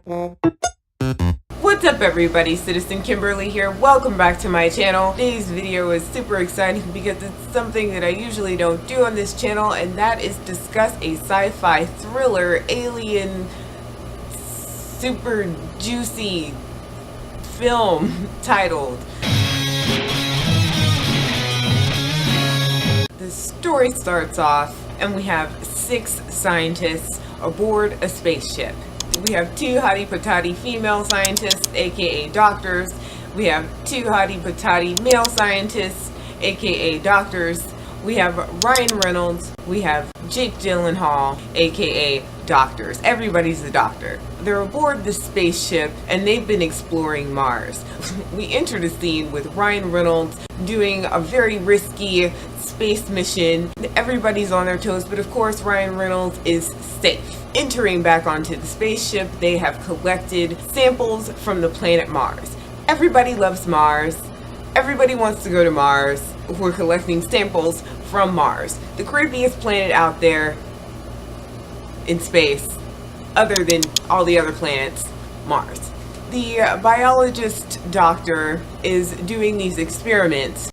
What's up everybody, Citizen Kimberly here. Welcome back to my channel. Today's video is super exciting because it's something that I usually don't do on this channel, and that is discuss a sci-fi thriller, alien, super juicy film titled. The story starts off and we have 6 scientists aboard a spaceship. We have 2 hottie patati female scientists, aka doctors. We have 2 hottie patati male scientists, aka doctors. We have Ryan Reynolds. We have Jake Gyllenhaal, aka doctors. Everybody's a doctor. They're aboard the spaceship and they've been exploring Mars. We enter the scene with Ryan Reynolds doing a very risky space mission. Everybody's on their toes, but of course Ryan Reynolds is safe. Entering back onto the spaceship, they have collected samples from the planet Mars. Everybody loves Mars. Everybody wants to go to Mars. We're collecting samples from Mars, the creepiest planet out there in space, other than all the other planets, Mars. The biologist doctor is doing these experiments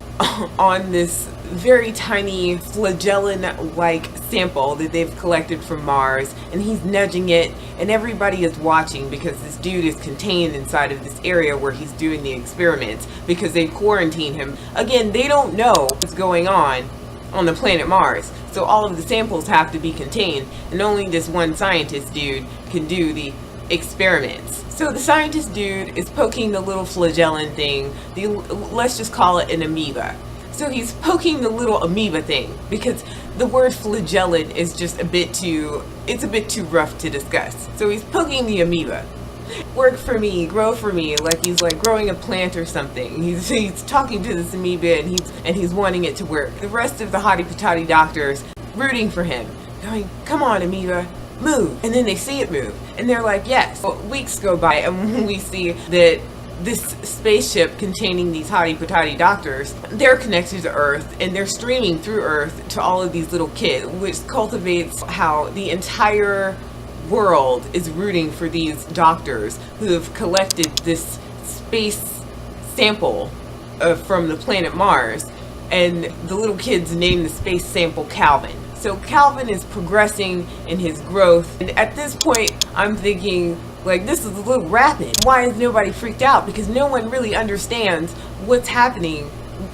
on this very tiny flagellin-like sample that they've collected from Mars, and he's nudging it, and everybody is watching because this dude is contained inside of this area where he's doing the experiments because they quarantine him. Again, they don't know what's going on the planet Mars, so all of the samples have to be contained, and only this one scientist dude can do the experiments. So the scientist dude is poking the little flagellin thing, let's just call it an amoeba. So he's poking the little amoeba thing because the word flagellin is just a bit too rough to discuss. So he's poking the amoeba. Work for me, grow for me, like he's like growing a plant or something. He's talking to this amoeba and he's wanting it to work. The rest of the hottie patati doctors rooting for him, going, come on amoeba, move. And then they see it move and they're like, yes. Well, weeks go by and we see that this spaceship containing these hottie patati doctors, they're connected to Earth and they're streaming through Earth to all of these little kids, which cultivates how the entire world is rooting for these doctors who have collected this space sample from the planet Mars, and the little kids name the space sample Calvin. So Calvin is progressing in his growth, and at this point I'm thinking, like, this is a little rapid. Why is nobody freaked out? Because no one really understands what's happening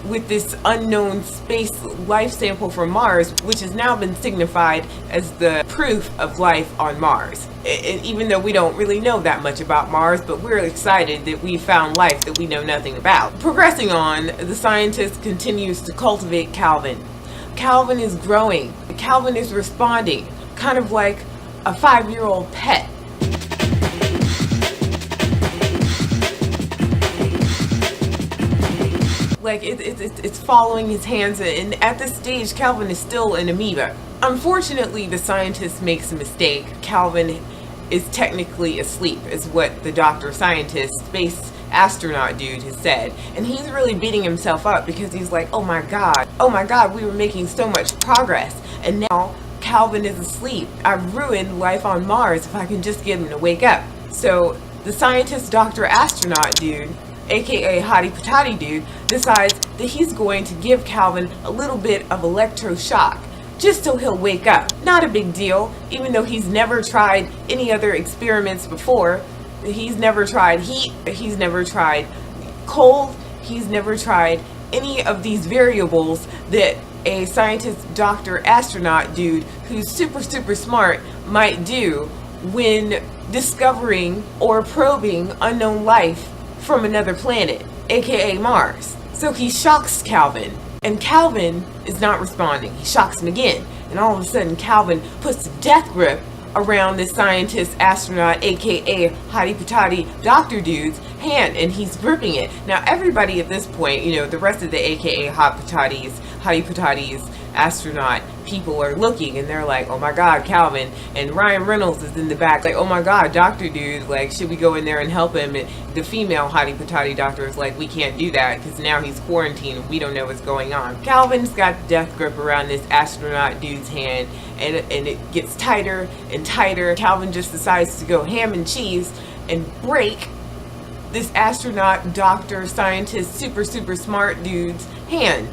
with this unknown space life sample from Mars, which has now been signified as the proof of life on Mars. Even though we don't really know that much about Mars, but we're excited that we found life that we know nothing about. Progressing on, the scientist continues to cultivate Calvin. Calvin is growing. Calvin is responding, kind of like a 5-year-old pet. Like it's following his hands, and at this stage Calvin is still an amoeba. Unfortunately, the scientist makes a mistake. Calvin is technically asleep, is what the doctor scientist space astronaut dude has said, and he's really beating himself up because he's like, oh my god, we were making so much progress and now Calvin is asleep. I've ruined life on Mars. If I can just get him to wake up. So the scientist doctor astronaut dude, aka hottie patati dude, decides that he's going to give Calvin a little bit of electroshock just so he'll wake up. Not a big deal, even though he's never tried any other experiments before. He's never tried heat, he's never tried cold, he's never tried any of these variables that a scientist doctor astronaut dude who's super smart might do when discovering or probing unknown life from another planet, aka Mars. So he shocks Calvin, and Calvin is not responding. He shocks him again, and all of a sudden Calvin puts a death grip around this scientist astronaut, aka hottie patati doctor dude's hand, and he's gripping it. Now everybody at this point, you know, the rest of the aka hottie patatis astronaut people are looking, and they're like, oh my god, Calvin. And Ryan Reynolds is in the back like, oh my god, doctor dude, like, should we go in there and help him? And the female hottie patati doctor is like, we can't do that because now he's quarantined and we don't know what's going on. Calvin's got the death grip around this astronaut dude's hand, and it gets tighter and tighter. Calvin just decides to go ham and cheese and break this astronaut, doctor, scientist, super smart dude's hand.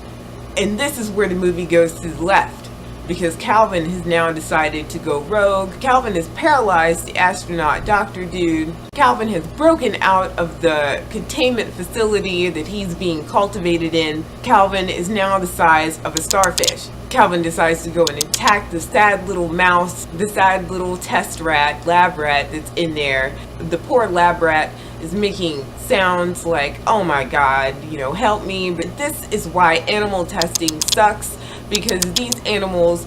And this is where the movie goes to the left, because Calvin has now decided to go rogue. Calvin has paralyzed the astronaut doctor dude. Calvin has broken out of the containment facility that he's being cultivated in. Calvin is now the size of a starfish. Calvin decides to go and attack the sad little mouse, the sad little test rat, lab rat that's in there. The poor lab rat is making sounds like, oh my god, help me. But this is why animal testing sucks, because these animals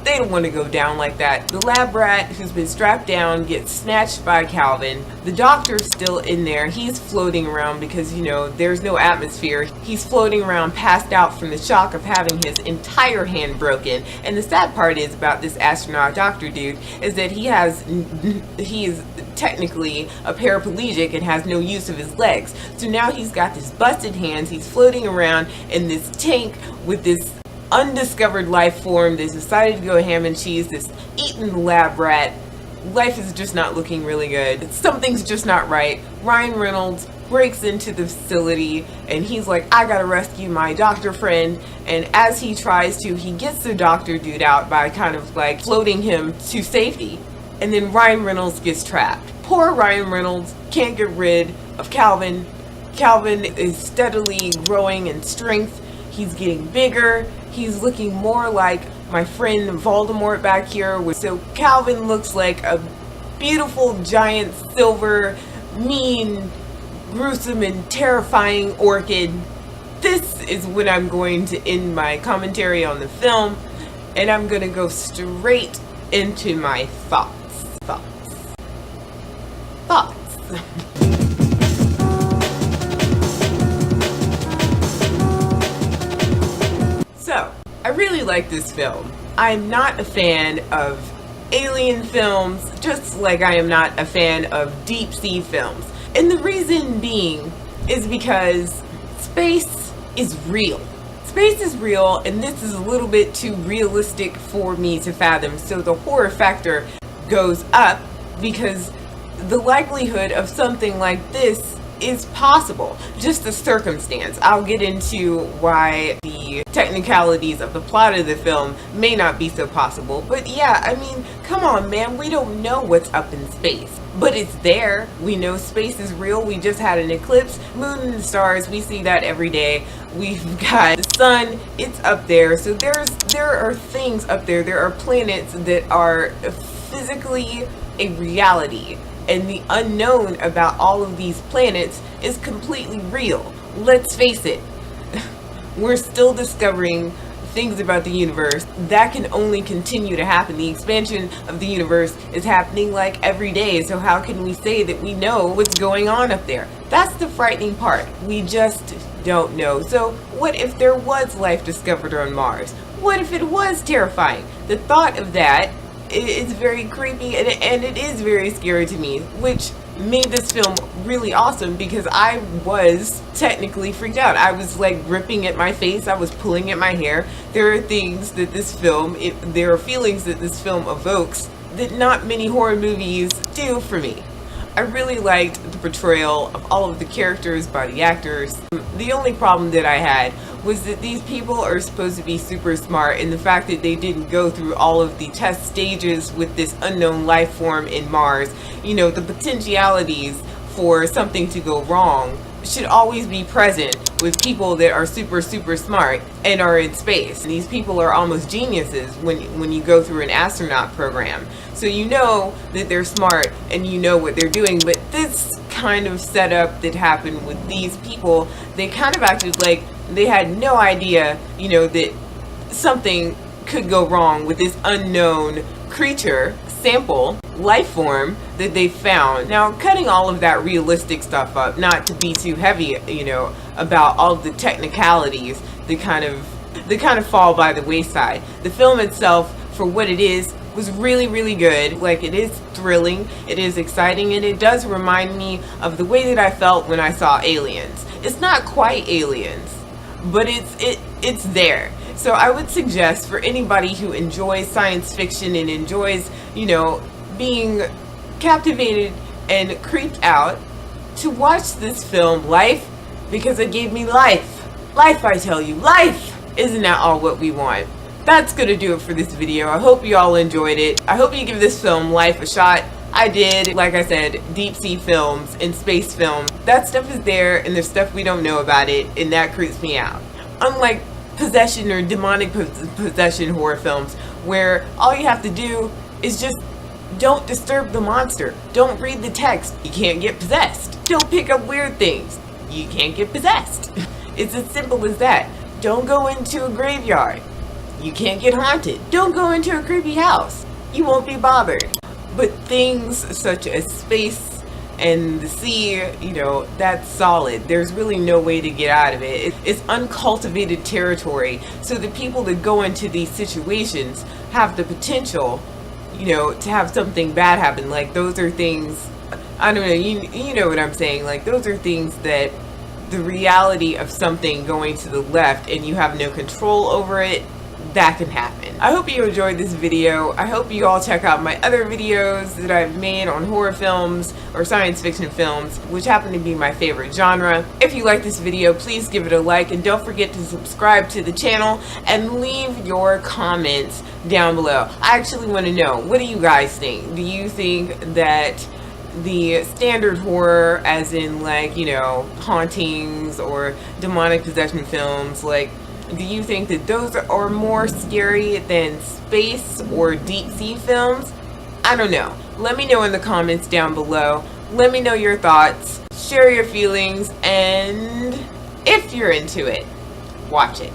they don't want to go down like that. The lab rat who's been strapped down gets snatched by Calvin. The doctor's still in there. He's floating around because, there's no atmosphere. He's floating around passed out from the shock of having his entire hand broken. And the sad part is about this astronaut doctor dude is that he is technically a paraplegic and has no use of his legs. So now he's got this busted hands. He's floating around in this tank with this undiscovered life form that's decided to go ham and cheese, that's eaten the lab rat. Life is just not looking really good. Something's just not right. Ryan Reynolds breaks into the facility and he's like, I gotta rescue my doctor friend. And as he tries to, he gets the doctor dude out by kind of like floating him to safety. And then Ryan Reynolds gets trapped. Poor Ryan Reynolds can't get rid of Calvin. Calvin is steadily growing in strength. He's getting bigger. He's looking more like my friend Voldemort back here. So Calvin looks like a beautiful, giant, silver, mean, gruesome, and terrifying orchid. This is when I'm going to end my commentary on the film, and I'm going to go straight into my thoughts. So, I really like this film. I'm not a fan of alien films, just like I am not a fan of deep sea films. And the reason being is because space is real. Space is real, and this is a little bit too realistic for me to fathom. So the horror factor goes up because the likelihood of something like this is possible. Just the circumstance. I'll get into why the technicalities of the plot of the film may not be so possible. But yeah, I mean, come on, man. We don't know what's up in space. But it's there. We know space is real. We just had an eclipse. Moon and the stars, we see that every day. We've got the sun. It's up there. So there are things up there. There are planets that are physically a reality. And the unknown about all of these planets is completely real. Let's face it. We're still discovering things about the universe. That can only continue to happen. The expansion of the universe is happening like every day. So how can we say that we know what's going on up there? That's the frightening part. We just don't know. So what if there was life discovered on Mars? What if it was terrifying? The thought of that is very creepy and it is very scary to me, which made this film really awesome because I was technically freaked out. I was like gripping at my face. I was pulling at my hair. There are things that this film, there are feelings that this film evokes that not many horror movies do for me. I really liked the portrayal of all of the characters by the actors. The only problem that I had was that these people are supposed to be super smart, and the fact that they didn't go through all of the test stages with this unknown life form in Mars, the potentialities for something to go wrong should always be present with people that are super smart and are in space. And these people are almost geniuses when you go through an astronaut program. So you know that they're smart and you know what they're doing. But this kind of setup that happened with these people, they kind of acted like they had no idea, that something could go wrong with this unknown creature, sample, life form that they found. Now, cutting all of that realistic stuff up, not to be too heavy, about all of the technicalities that kind of fall by the wayside. The film itself, for what it is, was really good. Like, it is thrilling, it is exciting, and it does remind me of the way that I felt when I saw Aliens. It's not quite Aliens, but it's there. So I would suggest for anybody who enjoys science fiction and enjoys, being captivated and creeped out to watch this film, Life, because it gave me life. Life, I tell you, life! Isn't that all what we want? That's gonna do it for this video. I hope you all enjoyed it. I hope you give this film, Life, a shot. I did. Like I said, deep sea films and space films, that stuff is there, and there's stuff we don't know about it, and that creeps me out. Unlike possession or demonic possession horror films, where all you have to do is just don't disturb the monster. Don't read the text. You can't get possessed. Don't pick up weird things. You can't get possessed. It's as simple as that. Don't go into a graveyard. You can't get haunted. Don't go into a creepy house. You won't be bothered. But things such as space and the sea, you know, that's solid. There's really no way to get out of it. It's uncultivated territory. So the people that go into these situations have the potential, you know, to have something bad happen. Like, those are things, I don't know, you know what I'm saying. Like, those are things that the reality of something going to the left and you have no control over it, that can happen. I hope you enjoyed this video. I hope you all check out my other videos that I've made on horror films or science fiction films, which happen to be my favorite genre. If you like this video, please give it a like, and don't forget to subscribe to the channel and leave your comments down below. I actually want to know, what do you guys think? Do you think that the standard horror, as in, like, you know, hauntings or demonic possession films, like, do you think that those are more scary than space or deep sea films? I don't know. Let me know in the comments down below. Let me know your thoughts, share your feelings, and if you're into it, watch it.